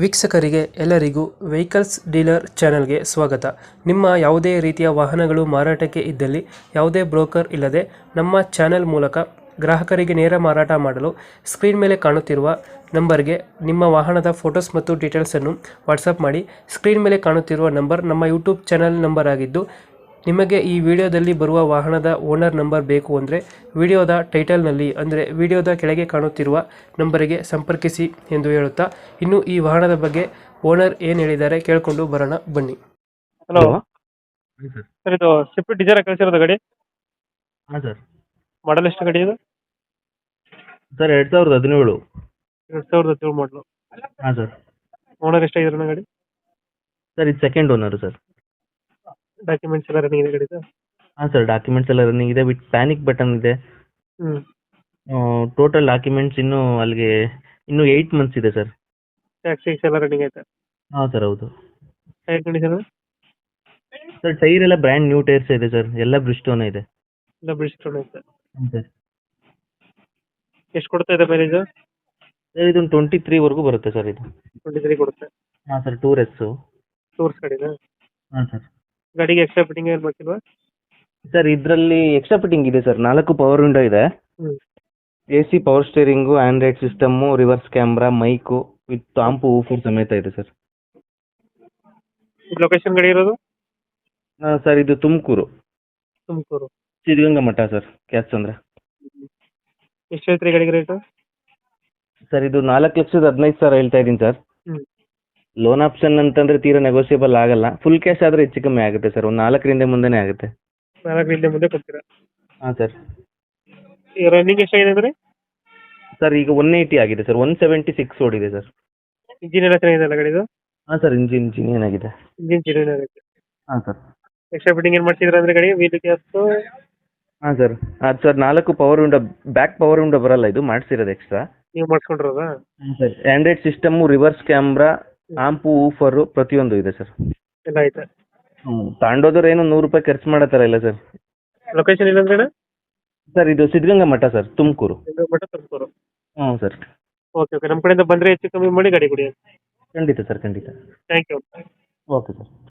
ವೀಕ್ಷಕರಿಗೆ ಎಲ್ಲರಿಗೂ vehicles dealer ಚಾನೆಲ್ಗೆ ಸ್ವಾಗತ. ನಿಮ್ಮ ಯಾವುದೇ ರೀತಿಯ ವಾಹನಗಳು ಮಾರಾಟಕ್ಕೆ ಇದ್ದಲ್ಲಿ ಯಾವುದೇ ಬ್ರೋಕರ್ ಇಲ್ಲದೆ ನಮ್ಮ ಚಾನೆಲ್ ಮೂಲಕ ಗ್ರಾಹಕರಿಗೆ ನೇರ ಮಾರಾಟ ಮಾಡಲು ಸ್ಕ್ರೀನ್ ಮೇಲೆ ಕಾಣುತ್ತಿರುವ ನಂಬರ್ಗೆ ನಿಮ್ಮ ವಾಹನದ ಫೋಟೋಸ್ ಮತ್ತು ಡೀಟೇಲ್ಸನ್ನು ವಾಟ್ಸಪ್ ಮಾಡಿ. ಸ್ಕ್ರೀನ್ ಮೇಲೆ ಕಾಣುತ್ತಿರುವ ನಂಬರ್ ನಮ್ಮ ಯೂಟ್ಯೂಬ್ ಚಾನೆಲ್ ನಂಬರ್ ಆಗಿದ್ದು, ನಿಮಗೆ ಈ ವಿಡಿಯೋದಲ್ಲಿ ಬರುವ ವಾಹನದ ಓನರ್ ನಂಬರ್ ಬೇಕು ಅಂದರೆ ವಿಡಿಯೋದ ಟೈಟಲ್ನಲ್ಲಿ ಅಂದರೆ ವಿಡಿಯೋದ ಕೆಳಗೆ ಕಾಣುತ್ತಿರುವ ನಂಬರಿಗೆ ಸಂಪರ್ಕಿಸಿ ಎಂದು ಹೇಳುತ್ತಾ, ಇನ್ನು ಈ ವಾಹನದ ಬಗ್ಗೆ ಓನರ್ ಏನು ಹೇಳಿದ್ದಾರೆ ಕೇಳಿಕೊಂಡು ಬರೋಣ ಬನ್ನಿ. Hello hello. ಹಾಂ ಸರ್. ಸರ್, ಇದು ಸ್ವಿಫ್ಟ್ ಡಿಸೈರ್ ಕಳಿಸಿರೋದು ಗಾಡಿ ಹಾಂ ಸರ್. ಮಾಡಲ್ ಎಷ್ಟು ಗಾಡಿ ಇದು? ಸರ್ 2017. 2017 ಮಾಡಲು. ಹಾಂ ಸರ್. ಓನರ್ ಎಷ್ಟಾಗಿದ್ರು ಗಾಡಿ? ಸರ್ ಇದು ಸೆಕೆಂಡ್ ಓನರು ಸರ್. ಡಾಕ್ಯುಮೆಂಟ್ಸ್ ಎಲ್ಲ ರನ್ನಿಂಗ್ ಇದೆ ಗಾಡಿದು? ಹಾಂ ಸರ್, ಡಾಕ್ಯುಮೆಂಟ್ಸ್ ಎಲ್ಲ ರನ್ನಿಂಗ್ ಇದೆ, ವಿತ್ ಪ್ಯಾನಿಕ್ ಬಟನ್ ಇದೆ. ಟೋಟಲ್ ಡಾಕ್ಯುಮೆಂಟ್ಸ್ ಇನ್ನೂ 8 ಮಂತ್ಸ್ ಇದೆ ಸರ್. ಟ್ಯಾಕ್ಸಿ ಎಲ್ಲ ರನ್ನಿಂಗ್ ಐತೆ? ಹಾಂ ಸರ್, ಹೌದು. ಟೈರ್ ಕಂಡೀಷನ್ ಸರ್ ಟೈರ್ ಎಲ್ಲ ಬ್ರ್ಯಾಂಡ್ ನ್ಯೂ ಟೈರ್ಸ್ ಇದೆ ಸರ್, ಎಲ್ಲ ಬ್ರಿಸ್ಟೋನ್ ಇದೆ. ಎಲ್ಲ ಬಿಡಿಸ್ಕೊಂಡು ಐತೆ. ಹಾಂ ಸರ್. ಎಷ್ಟು ಕೊಡ್ತಾ ಇದೆ ಮೈಲೇಜ್? ಸರ್ ಇದೊಂದು 23ವರೆಗೂ ಬರುತ್ತೆ ಸರ್ ಇದು. 23 ಕೊಡುತ್ತೆ. ಹಾಂ ಸರ್, ಟೂರ್ ಎಸ್ಸು. ಟೂರ್ಸ್ ಗಾಡಿನಾ? ಹಾಂ ಸರ್. ಗಾಡಿಗೆ ಎಕ್ಸ್ಟ್ರಾ ಫಿಟ್ಟಿಂಗ್ ಏನು ಮಾಡ್ತಿಲ್ವಾ? ಸರ್ ಇದರಲ್ಲಿ ಎಕ್ಸ್ಟ್ರಾ ಫಿಟ್ಟಿಂಗ್ ಇದೆ ಸರ್, 4 ಪವರ್ ವಿಂಡೋ ಇದೆ. AC power steering, android system, reverse camera, mic with amp woofer ಸಮೇತ ಇದೆ ಸರ್. ಲೊಕೇಶನ್ ಗಾಡಿ ಇರೋದು? ಸರ್ ಇದು ತುಮಕೂರು ತುಮಕೂರು. ಸಿದ್ಧಗಂಗಾ ಮಠ ಸರ್, ಕ್ಯಾಚ್ ಅಂದ್ರೆ. ಎಷ್ಟು ಹೇಳ್ತೀರಿ ಗಾಡಿಗೆ ರೇಟು? ಸರ್ ಇದು 4,15,000 ಹೇಳ್ತಾ ಇದ್ದೀನಿ ಸರ್. ಹ್ಮ್. ಲೋನ್ ಆಪ್ಷನ್ ಅಂತಂದ್ರೆ ತೀರಾ ನೆಗೋಸಿಯಬಲ್ ಆಗಲ್ಲ. ಫುಲ್ ಕ್ಯಾಶ್ ಆದರೆ ಹೆಚ್ಚು ಕಮ್ಮಿ ಆಗುತ್ತೆ ಸರ್, ಒಂದು 4ರಿಂದ ಮುಂದೆನೇ ಆಗುತ್ತೆ. 4 ಮುಂದೆ ಕೊಡ್ತೀರಾ? ಹಾಂ ಸರ್. ಈಗ ರನ್ನಿಂಗ್ ಎಷ್ಟಾಗಿದೆ ಅಂದ್ರೆ? ಸರ್ ಈಗ 180 ಆಗಿದೆ ಸರ್, 176 ಓಡಿದೆ ಸರ್. ಇಂಜಿನ್ ಎಲ್ಲ ಚೆನ್ನಾಗಿದೆ ಅಲ್ಲ ಗಾಡಿದು? ಹಾಂ ಸರ್, ಇಂಜಿನ್ ಏನಾಗಿದೆ. ಇಂಜಿನ್ ಚೆನ್ನಾಗಿ ಆಗೈತೆ. ಹಾಂ ಸರ್. ಎಕ್ಸ್ಟ್ರಾ ಫಿಟ್ಟಿಂಗ್ ಏನು ಮಾಡ್ತಿದ್ರ ಅಂದ್ರೆ ಗಾಡಿ ವೀಲ್ ಕ್ಯಾಸ್ಟು? ಹಾಂ ಸರ್, ಅದು sir 4 power window, back power window ಬರಲ್ಲ, ಇದು ಮಾಡಿಸಿರೋದು ಎಕ್ಸ್ಟ್ರಾ. ನೀವು ಮಾಡಿಸ್ಕೊಂಡಿರೋದಾ? ಹಾಂ sir. Android system, reverse camera, amp woofer ಪ್ರತಿಯೊಂದು ಇದೆ ಸರ್. ಎಲ್ಲ ಐತೆ. ತಗೊಂಡೋದ್ರೆ ಏನು ₹100 ಖರ್ಚು ಮಾಡೋ ಥರ ಇಲ್ಲ ಸರ್. ಲೊಕೇಶನ್ ಇಲ್ಲಂದ್ರೆ? ಸರ್ ಇದು ಸಿದ್ಧಗಂಗಾ ಮಠ ಸರ್, ತುಮಕೂರು. ಮಟ್ಟ ತುಮಕೂರು. ಹ್ಞೂ ಸರ್. ಓಕೆ ಓಕೆ, ನಮ್ಮ ಕಡೆಯಿಂದ ಬಂದರೆ ಹೆಚ್ಚು ಕಮ್ಮಿ ಮಾಡಿ ಗಾಡಿ ಕೊಡಿ. ಖಂಡಿತ ಸರ್, ಖಂಡಿತ. Thank you. Okay sir.